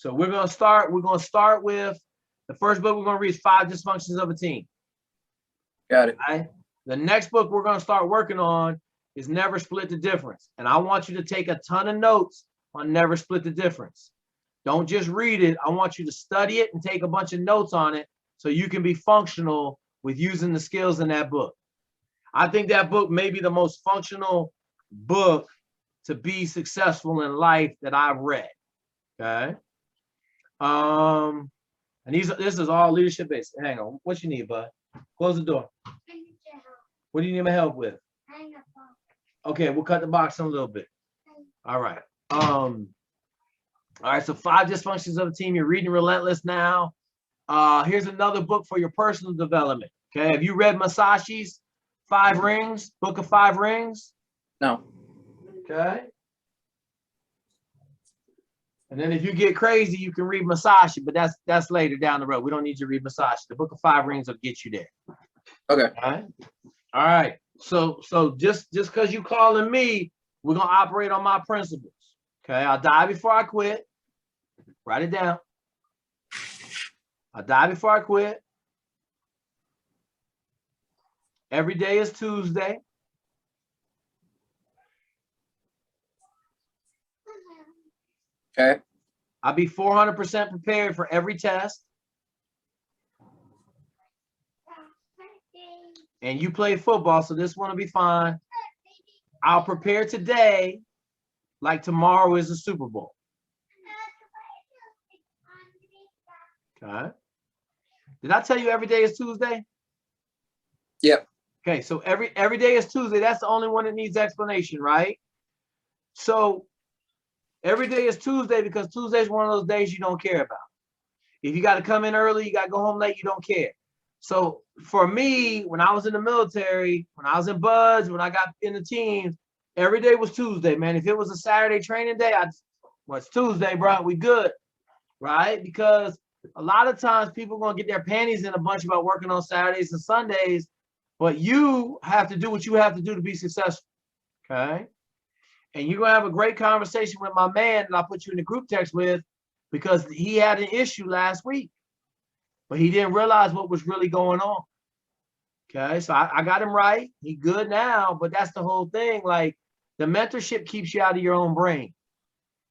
So we're gonna start with the first book we're gonna read is 5 Dysfunctions of a Team. Got it. Right? The next book we're gonna start working on is Never Split the Difference. And I want you to take a ton of notes on Never Split the Difference. Don't just read it. I want you to study it and take a bunch of notes on it so you can be functional with using the skills in that book. I think that book may be the most functional book to be successful in life that I've read. Okay. And this is all leadership based. Hang on. What you need, bud? Close the door. What do you need my help with? Okay, we'll cut the box in a little bit. All right. All right, so 5 Dysfunctions of a Team. You're reading Relentless now. Here's another book for your personal development. Okay, have you read Masashi's 5 Rings, Book of 5 Rings? No. Okay. And then if you get crazy, you can read Masashi, but that's later down the road. We don't need you to read Masashi. The Book of 5 Rings will get you there. Okay. All right. So just because you calling me, we're gonna operate on my principles. Okay. I'll die before I quit. Write it down. I'll die before I quit. Every day is Tuesday. Okay. I'll be 400% prepared for every test. And you play football, so this one will be fine. I'll prepare today like tomorrow is the Super Bowl. Okay. Did I tell you every day is Tuesday? Yep. Okay, so every day is Tuesday. That's the only one that needs explanation, right? So every day is Tuesday because Tuesday is one of those days you don't care about. If you got to come in early, you got to go home late, you don't care. So for me, when I was in the military, when I was in Buds, when I got in the teams, every day was Tuesday, man. If it was a Saturday training day, well, it's Tuesday, bro. We good, right? Because a lot of times people are going to get their panties in a bunch about working on Saturdays and Sundays, but you have to do what you have to do to be successful, okay? And you're going to have a great conversation with my man that I put you in the group text with because he had an issue last week, but he didn't realize what was really going on, okay? So I got him right. He good now, but that's the whole thing. Like, the mentorship keeps you out of your own brain.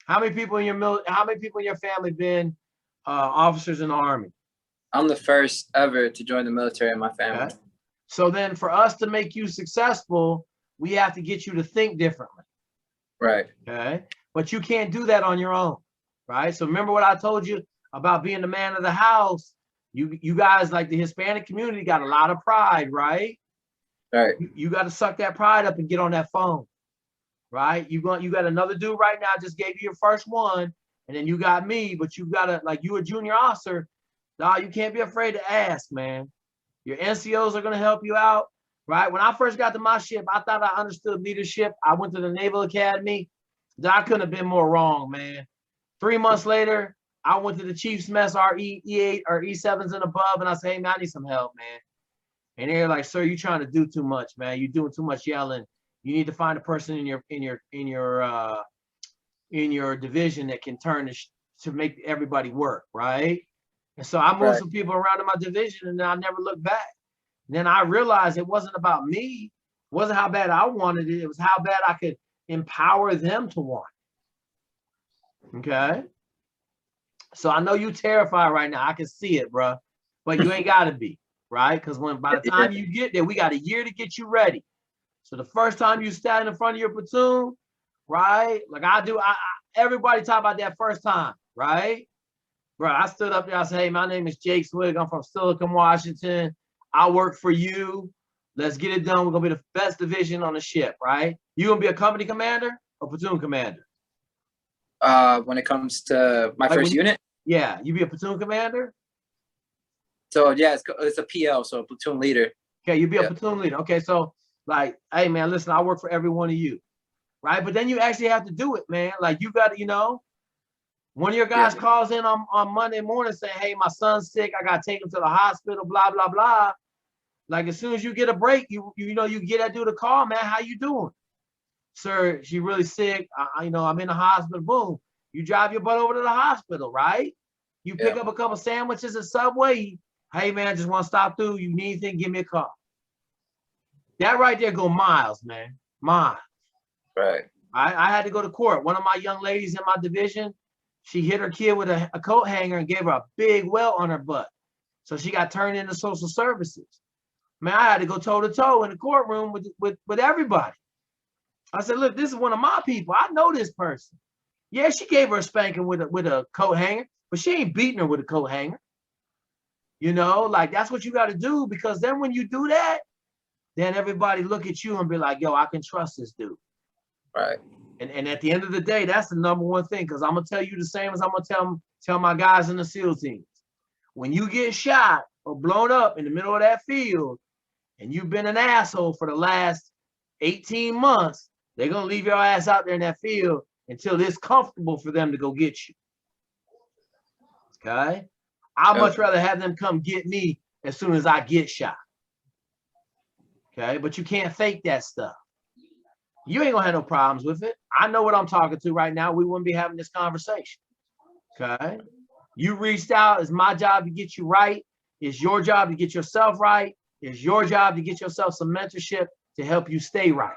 How many people in your family been officers in the Army? I'm the first ever to join the military in my family. Okay. So then for us to make you successful, we have to get you to think differently. Right. Okay. But you can't do that on your own. Right. So remember what I told you about being the man of the house. You guys, like the Hispanic community, got a lot of pride, right? Right. You got to suck that pride up and get on that phone. Right. You got another dude right now, just gave you your first one, and then you got me, but you gotta, like, you a junior officer. Nah, you can't be afraid to ask, man. Your NCOs are gonna help you out. Right. When I first got to my ship, I thought I understood leadership. I went to the Naval Academy. I couldn't have been more wrong, man. 3 months later, I went to the Chief's Mess, our E8 or E7s and above, and I said, hey man, I need some help, man. And they're like, sir, you're trying to do too much, man. You're doing too much yelling. You need to find a person in your division that can turn to make everybody work, right? And so I moved some people around in my division, and then I never looked back. And then I realized it wasn't about me. It wasn't how bad I wanted it. It was how bad I could empower them to want it. Okay. So I know you terrified right now. I can see it, bro. But you ain't got to be, right? Because by the time you get there, we got a year to get you ready. So the first time you stand in front of your platoon, right? Like everybody talk about that first time, right? Bro, I stood up there. I said, hey, my name is Jake Zweig. I'm from Silicon, Washington. I work for you. Let's get it done. We're going to be the best division on the ship, right? You going to be a company commander or platoon commander? When it comes to my first unit? Yeah, you be a platoon commander? So, yeah, it's a PL, so a platoon leader. Okay, you be a platoon leader. Okay, so, like, hey, man, listen, I work for every one of you, right? But then you actually have to do it, man. Like, you got to, one of your guys calls in on Monday morning saying, hey, my son's sick. I got to take him to the hospital, blah, blah, blah. Like, as soon as you get a break, you get that dude a call, man. How you doing? Sir, she really sick. I'm in the hospital. Boom. You drive your butt over to the hospital, right? You pick Yeah. up a couple sandwiches at Subway. Hey man, I just want to stop through. You need anything, give me a call. That right there go miles, man. Miles. Right. I had to go to court. One of my young ladies in my division, she hit her kid with a coat hanger and gave her a big welt on her butt. So she got turned into social services. Man, I had to go toe to toe in the courtroom with everybody. I said, look, this is one of my people. I know this person. Yeah, she gave her a spanking with a coat hanger, but she ain't beating her with a coat hanger. You know, like that's what you got to do, because then when you do that, then everybody look at you and be like, yo, I can trust this dude. Right. And at the end of the day, that's the number one thing, because I'm gonna tell you the same as I'm gonna tell my guys in the SEAL teams. When you get shot or blown up in the middle of that field, and you've been an asshole for the last 18 months, they're gonna leave your ass out there in that field until it's comfortable for them to go get you. Okay? I'd much rather have them come get me as soon as I get shot. Okay, but you can't fake that stuff. You ain't gonna have no problems with it. I know what I'm talking to right now. We wouldn't be having this conversation. Okay. You reached out. It's my job to get you right. It's your job to get yourself right. It's your job to get yourself some mentorship to help you stay right.